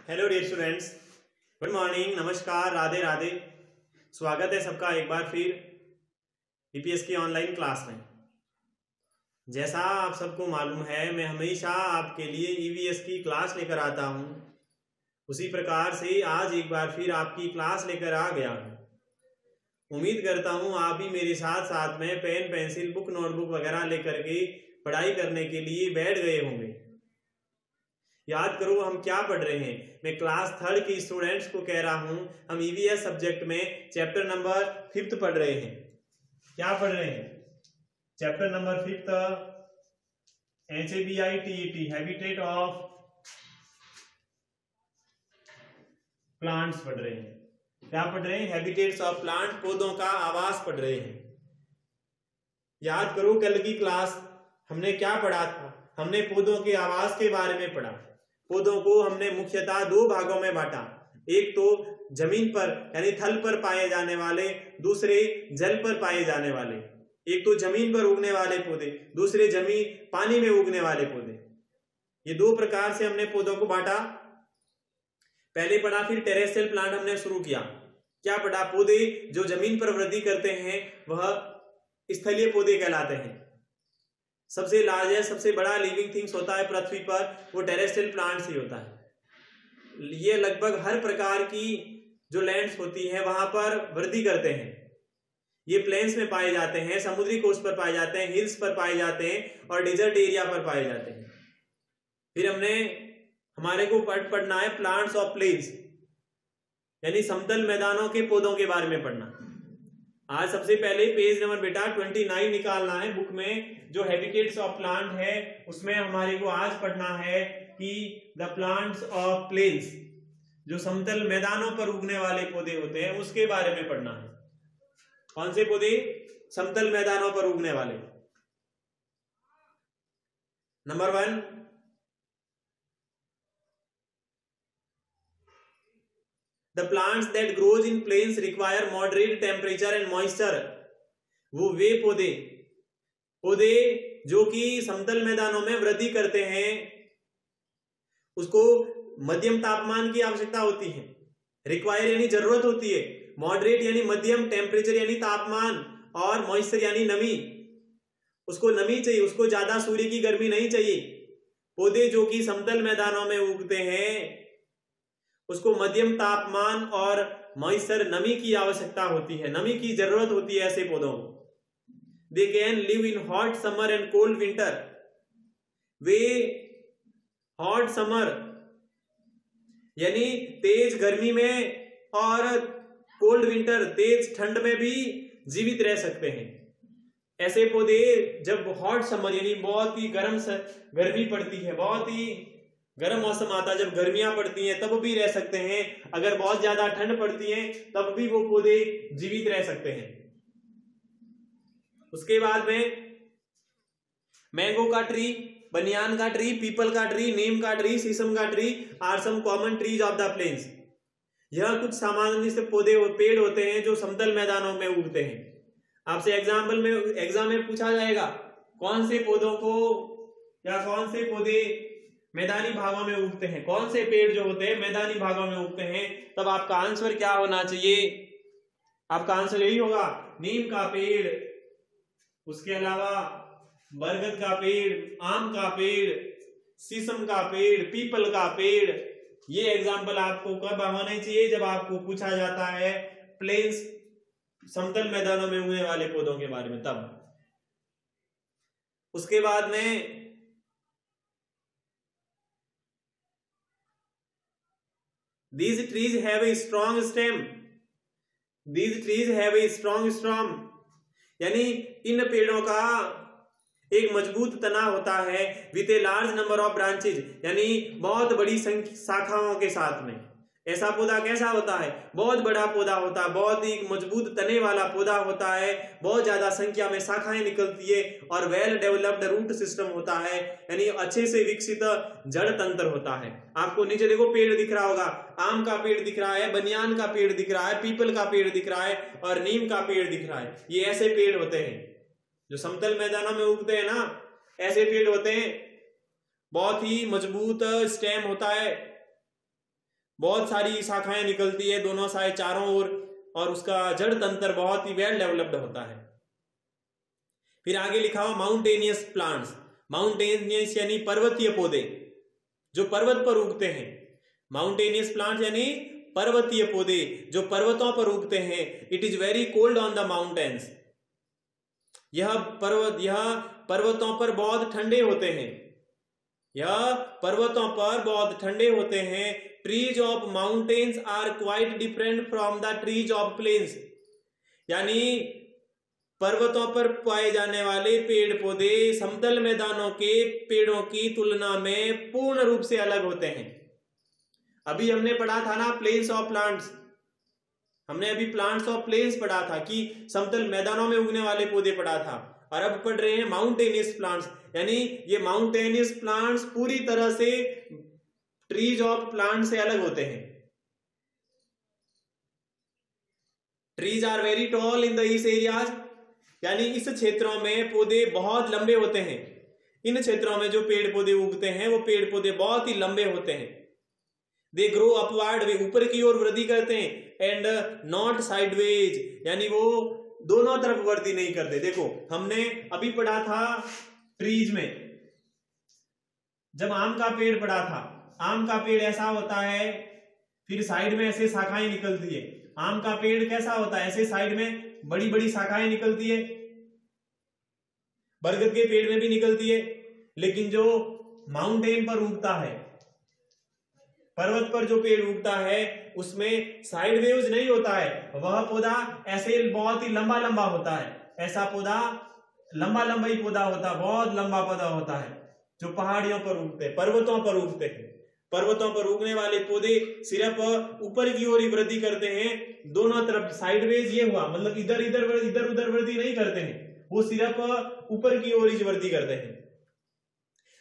Hello dear students, good morning, नमस्कार, राधे राधे। स्वागत है सबका एक बार फिर ईपीएस की ऑनलाइन क्लास में। जैसा आप सबको मालूम है, मैं हमेशा आपके लिए ईवीएस की क्लास लेकर आता हूं। उसी प्रकार से आज एक बार फिर आपकी क्लास लेकर आ गया हूं। उम्मीद करता हूं आप भी मेरे साथ साथ में पेन पेंसिल बुक नोटबुक वगैरह लेकर के पढ़ाई करने के लिए बैठ गए होंगे। याद करो हम क्या पढ़ रहे हैं। मैं क्लास 3rd के स्टूडेंट्स को कह रहा हूं, हम ईवीएस सब्जेक्ट में चैप्टर नंबर 5th पढ़ रहे हैं। क्या पढ़ रहे हैं? Chapter number 5th, HABITET, habitat of plants पढ़ रहे हैं। क्या पढ़ रहे हैं? हैबिटेट्स ऑफ प्लांट, पौधों का आवास पढ़ रहे हैं। याद करो कल की क्लास हमने क्या पढ़ा था? हमने पौधों के आवास के बारे में पढ़ा। पौधों को हमने मुख्यतः 2 भागों में बांटा। एक तो जमीन पर यानी थल पर पाए जाने वाले, दूसरे जल पर पाए जाने वाले। एक तो जमीन पर उगने वाले पौधे, दूसरे जमीन पानी में उगने वाले पौधे। ये 2 प्रकार से हमने पौधों को बांटा। पहले पढ़ा, फिर टेरेस्ट्रियल प्लांट हमने शुरू किया। क्या पढ़ा? पौधे जो जमीन पर वृद्धि करते हैं वह स्थलीय पौधे कहलाते हैं। सबसे लार्जेस्ट, सबसे बड़ा लिविंग थिंग्स होता है पृथ्वी पर, वो टेरेस्ट्रियल प्लांट्स ही होता है। ये लगभग हर प्रकार की जो लैंड्स होती हैं वहां पर वृद्धि करते हैं। ये प्लेन्स में पाए जाते हैं, समुद्री कोस्ट पर पाए जाते हैं, हिल्स पर पाए जाते हैं और डेजर्ट एरिया पर पाए जाते हैं। फिर हमारे को पढ़ना है प्लांट्स ऑफ प्लेन्स, यानी समतल मैदानों के पौधों के बारे में पढ़ना। आज सबसे पहले पेज नंबर बेटा 29 निकालना है बुक में। जो हैबिटेट्स ऑफ प्लांट है उसमें हमारे को आज पढ़ना है कि द प्लांट्स ऑफ प्लेन्स, जो समतल मैदानों पर उगने वाले पौधे होते हैं उसके बारे में पढ़ना है। कौन से पौधे? समतल मैदानों पर उगने वाले। Number 1, the plants that grows in plains require moderate temperature and moisture। वो वे पौधे जो कि समतल मैदानों में वृद्धि करते हैं उसको मध्यम तापमान की आवश्यकता होती है। रिक्वायर यानी जरूरत होती है, मॉडरेट यानी मध्यम, टेम्परेचर यानी तापमान, और मॉइस्चर यानी नमी। उसको नमी चाहिए, उसको ज्यादा सूर्य की गर्मी नहीं चाहिए। पौधे जो कि समतल मैदानों में उगते हैं उसको मध्यम तापमान और मॉइस्चर, नमी की आवश्यकता होती है, नमी की जरूरत होती है ऐसे पौधों को। They can live in hot summer and cold winter. Way hot summer यानी तेज गर्मी में और कोल्ड विंटर, तेज ठंड में भी जीवित रह सकते हैं। ऐसे पौधे जब हॉट समर यानी बहुत ही गर्मी पड़ती है, बहुत ही गर्म मौसम आता है, जब गर्मियां पड़ती हैं तब भी रह सकते हैं। अगर बहुत ज्यादा ठंड पड़ती है तब भी वो पौधे जीवित रह सकते हैं। उसके बाद में मैंगो का ट्री, बनियान का ट्री, पीपल का ट्री, नीम का ट्री, शीशम का tree are some common trees of the plains. यह कुछ सामान्य से पेड़ होते हैं जो समतल मैदानों में उगते हैं। आपसे एग्जाम में पूछा जाएगा कौन से पौधों को या कौन से पौधे मैदानी भागों में उगते हैं, कौन से पेड़ जो होते हैं मैदानी भागों में उगते हैं, तब आपका आंसर क्या होना चाहिए? आपका आंसर यही होगा, नीम का पेड़, उसके अलावा बरगद का पेड़, आम का पेड़, शीशम का पेड़, पीपल का पेड़। ये एग्जाम्पल आपको कब होने चाहिए? जब आपको पूछा जाता है प्लेन्स, समतल मैदानों में उगने वाले पौधों के बारे में, तब। उसके बाद में These trees have a strong stem। These trees have a strong stem, यानी इन पेड़ों का एक मजबूत तना होता है। With a large number of branches, यानी बहुत बड़ी शाखाओं के साथ में। ऐसा पौधा कैसा होता है? बहुत बड़ा पौधा होता है, बहुत ही मजबूत तने वाला पौधा होता है, बहुत ज्यादा संख्या में शाखाएं निकलती है और वेल डेवलप्ड रूट सिस्टम होता है, यानी अच्छे से विकसित जड़ तंत्र होता है। आपको नीचे देखो पेड़ दिख रहा होगा, आम का पेड़ दिख रहा है, बनियान का पेड़ दिख रहा है, पीपल का पेड़ दिख रहा है और नीम का पेड़ दिख रहा है। ये ऐसे पेड़ होते हैं जो समतल मैदानों में उगते हैं ना, ऐसे पेड़ होते हैं। बहुत ही मजबूत स्टेम होता है, बहुत सारी शाखाएं निकलती है दोनों साइड चारों ओर, और उसका जड़ तंत्र बहुत ही वेल डेवलप्ड होता है। फिर आगे लिखा हुआ माउंटेनियस प्लांट्स। माउंटेनियस यानी पर्वतीय पौधे जो पर्वत पर उगते हैं। माउंटेनियस प्लांट्स यानी पर्वतीय पौधे जो पर्वतों पर उगते हैं। It is very cold on the mountains. यह पर्वतों पर बहुत ठंडे होते हैं। यह पर्वतों पर बहुत ठंडे होते हैं। Trees of mountains are quite different from the trees of plains. यानी पर्वतों पर पाए जाने वाले पेड़ पौधे समतल मैदानों के पेड़ों की तुलना में पूर्ण रूप से अलग होते हैं। अभी हमने पढ़ा था ना प्लेन्स ऑफ प्लांट्स, हमने अभी प्लांट्स ऑफ प्लेन्स पढ़ा था कि समतल मैदानों में उगने वाले पौधे पढ़ा था, और अब पढ़ रहे हैं माउंटेनियस प्लांट्स। यानी ये माउंटेनियस प्लांट्स पूरी तरह से ट्रीज ऑफ प्लांट से अलग होते हैं। Trees are very tall in these areas. यानी इस क्षेत्रों में पौधे बहुत लंबे होते हैं। इन क्षेत्रों में जो पेड़ पौधे उगते हैं वो पेड़ पौधे बहुत ही लंबे होते हैं। दे ग्रो अपवर्ड, वे ऊपर की ओर वृद्धि करते हैं, एंड नॉट साइडवेज, यानी वो दोनों तरफ वृद्धि नहीं करते। देखो हमने अभी पढ़ा था ट्रीज में, जब आम का पेड़ पढ़ा था, आम का पेड़ ऐसा होता है, फिर साइड में ऐसे शाखाएं निकलती है। आम का पेड़ कैसा होता है, ऐसे साइड में बड़ी बड़ी शाखाएं निकलती है। बरगद के पेड़ में भी निकलती है। लेकिन जो माउंटेन पर उगता है, पर्वत पर जो पेड़ उगता है उसमें साइडवेज नहीं होता है। वह पौधा ऐसे बहुत ही लंबा लंबा होता है। ऐसा पौधा लंबा लंबा ही पौधा होता है, बहुत लंबा पौधा होता है जो पहाड़ियों पर उगते हैं, पर्वतों पर उगते हैं। पर्वतों पर उगने वाले पौधे सिर्फ ऊपर की ओर ही वृद्धि करते हैं, दोनों तरफ साइडवेज। ये हुआ मतलब इधर उधर वृद्धि नहीं करते हैं, वो सिर्फ ऊपर की ओर ही वृद्धि करते हैं।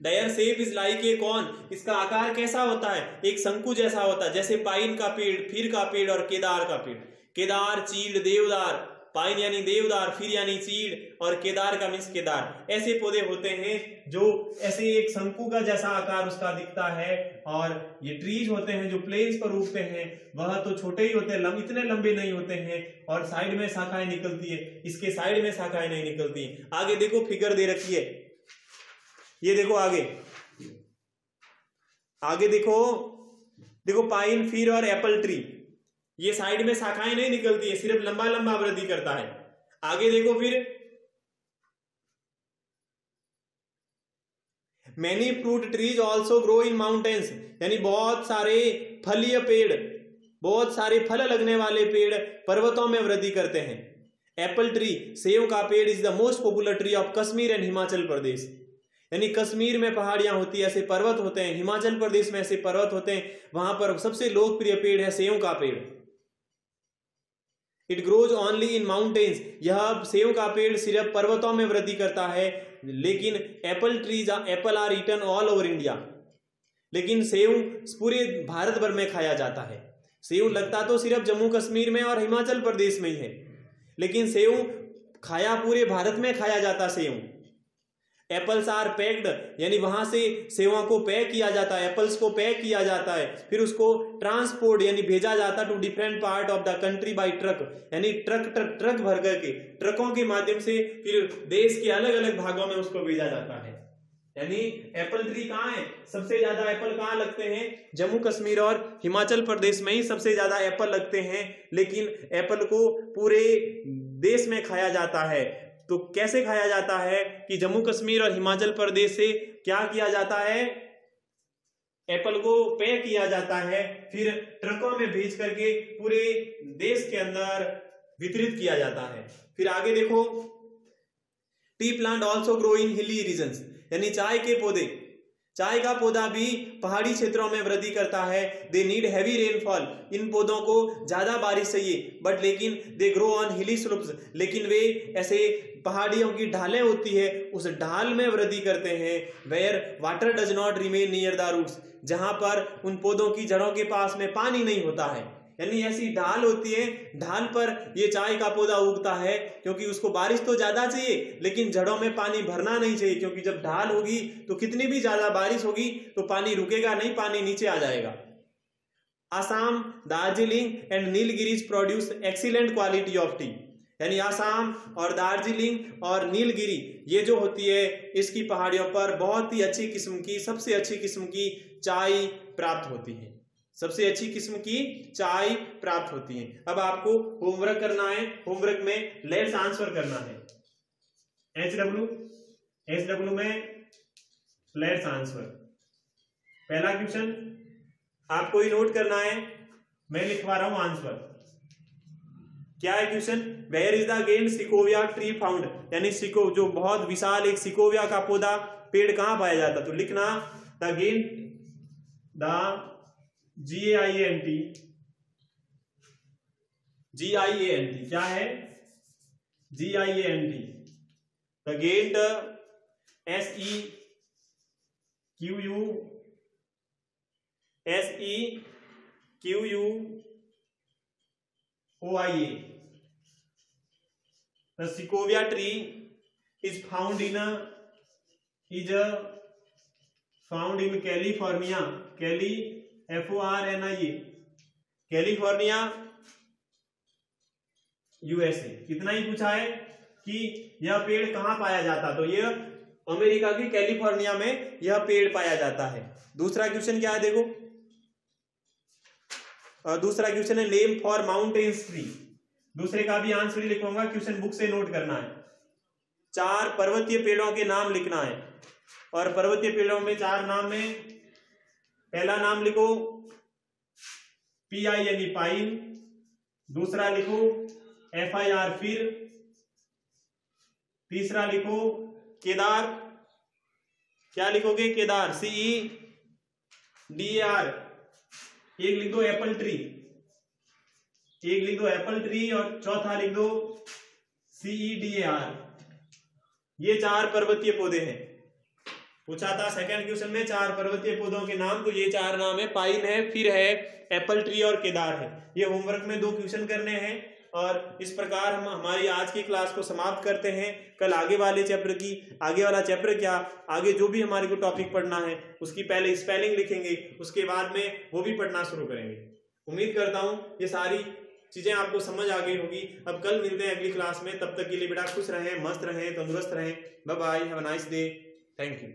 Their shape is like a cone। इसका आकार कैसा होता है, एक शंकु जैसा होता है, जैसे पाइन का पेड़, फिर का पेड़ और केदार का पेड़। केदार, चीड़, देवदार, पाइन यानी देवदार, फिर यानी चीड़, और केदार का मीन्स केदार। ऐसे पौधे होते हैं जो ऐसे एक शंकु का जैसा आकार उसका दिखता है। और ये ट्रीज होते हैं जो प्लेन्स पर उगते हैं, वह तो छोटे ही होते हैं, इतने लंबे नहीं होते हैं, और साइड में शाखाएं निकलती है। इसके साइड में शाखाएं नहीं निकलती। आगे देखो फिगर दे रखी है, ये देखो आगे देखो पाइन, फिर और एप्पल ट्री। ये साइड में शाखाएं नहीं निकलती है, सिर्फ लंबा लंबा वृद्धि करता है। आगे देखो फिर many fruit trees also grow in mountains. यानी बहुत सारे फलीय पेड़, बहुत सारे फल लगने वाले पेड़ पर्वतों में वृद्धि करते हैं। एप्पल ट्री, सेब का पेड़, is the most popular tree of Kashmir and Himachal Pradesh. यानी कश्मीर में पहाड़ियां होती है, ऐसे पर्वत होते हैं, हिमाचल प्रदेश में ऐसे पर्वत होते हैं, वहां पर सबसे लोकप्रिय पेड़ है सेब का पेड़। It grows only in mountains. यह सेब का पेड़ सिर्फ पर्वतों में वृद्धि करता है। लेकिन apple are eaten all over India. लेकिन सेब पूरे भारत भर में खाया जाता है। सेब लगता तो सिर्फ जम्मू कश्मीर में और हिमाचल प्रदेश में ही है, लेकिन सेब खाया पूरे भारत में खाया जाता। सेब एप्पल्स आर पैक्ड, यानी वहां से सेवों को पैक किया जाता है, एप्पल्स को पैक किया जाता है, फिर उसको ट्रांसपोर्ट यानी भेजा जाता to different part of the country by truck. यानी ट्रक भर करके, ट्रकों के माध्यम से फिर देश के अलग अलग भागों में उसको भेजा जाता है। यानी एप्पल ट्री कहाँ है, सबसे ज्यादा एप्पल कहाँ लगते हैं, जम्मू कश्मीर और हिमाचल प्रदेश में ही सबसे ज्यादा एप्पल लगते हैं। लेकिन एप्पल को पूरे देश में खाया जाता है। तो कैसे खाया जाता है कि जम्मू कश्मीर और हिमाचल प्रदेश से क्या किया जाता है, एप्पल को पैक किया जाता है, फिर ट्रकों में भेज करके पूरे देश के अंदर वितरित किया जाता है। फिर आगे देखो, tea plant also grow in hilly regions. यानी चाय के पौधे, चाय का पौधा भी पहाड़ी क्षेत्रों में वृद्धि करता है। They need heavy rainfall. इन पौधों को ज्यादा बारिश चाहिए, बट लेकिन they grow on hilly slopes. लेकिन वे ऐसे पहाड़ियों की ढालें होती है, उस ढाल में वृद्धि करते हैं। Where water does not remain near the roots. जहां पर उन पौधों की जड़ों के पास में पानी नहीं होता है। यानी ऐसी ढाल होती है, ढाल पर ये चाय का पौधा उगता है, क्योंकि उसको बारिश तो ज्यादा चाहिए लेकिन जड़ों में पानी भरना नहीं चाहिए। क्योंकि जब ढाल होगी तो कितनी भी ज्यादा बारिश होगी तो पानी रुकेगा नहीं, पानी नीचे आ जाएगा। Assam, Darjeeling and Nilgiris produce excellent quality of T. यानी आसाम और दार्जिलिंग और नीलगिरी ये जो होती है इसकी पहाड़ियों पर बहुत ही अच्छी किस्म की, सबसे अच्छी किस्म की चाय प्राप्त होती है, सबसे अच्छी किस्म की चाय प्राप्त होती है। अब आपको होमवर्क करना है, होमवर्क में लेट्स आंसर करना है। एचडब्ल्यू में लेट्स आंसर। पहला क्वेश्चन आपको ही नोट करना है, मैं लिखवा रहा हूं आंसर। क्या है क्वेश्चन? वेयर इज द गेंद सिकोविया ट्री फाउंड? यानी सिको जो बहुत विशाल एक सिकोविया का पौधा पेड़ कहां पाया जाता? तो लिखना द गेंद, द GAINT, क्या है? GIANT, द गेंद SEQUOIA. The sequoia tree is found in California, FORNIA, California USA। कितना ही पूछा है कि यह पेड़ कहां पाया जाता, तो यह अमेरिका की कैलिफोर्निया में यह पेड़ पाया जाता है। दूसरा क्वेश्चन क्या है देखो, दूसरा क्वेश्चन है नेम फॉर माउंटेन्स ट्री। दूसरे का भी आंसर ही लिखूंगा, क्वेश्चन बुक से नोट करना है। 4 पर्वतीय पेड़ों के नाम लिखना है, और पर्वतीय पेड़ों में 4 नाम में पहला नाम लिखो PI यानी पाइन, दूसरा लिखो FIR फिर, तीसरा लिखो केदार, क्या लिखोगे? केदार CEDAR। एक लिख दो एप्पल ट्री, और चौथा लिख दो CEDAR। ये 4 पर्वतीय पौधे हैं। पूछा था सेकंड क्वेश्चन में 4 पर्वतीय पौधों के नाम, तो ये 4 नाम है, पाइन है, फिर है एप्पल ट्री और केदार है। ये होमवर्क में 2 क्वेश्चन करने हैं, और इस प्रकार हम हमारी आज की क्लास को समाप्त करते हैं। कल आगे वाले चैप्टर की, आगे वाला चैप्टर क्या, आगे जो भी हमारे को टॉपिक पढ़ना है उसकी पहले स्पेलिंग लिखेंगे, उसके बाद में वो भी पढ़ना शुरू करेंगे। उम्मीद करता हूं ये सारी चीजें आपको समझ आ गई होगी। अब कल मिलते हैं अगली क्लास में, तब तक के लिए बेटा खुश रहें, मस्त रहें, तंदुरुस्त रहें। Bye bye, have a nice day, thank you.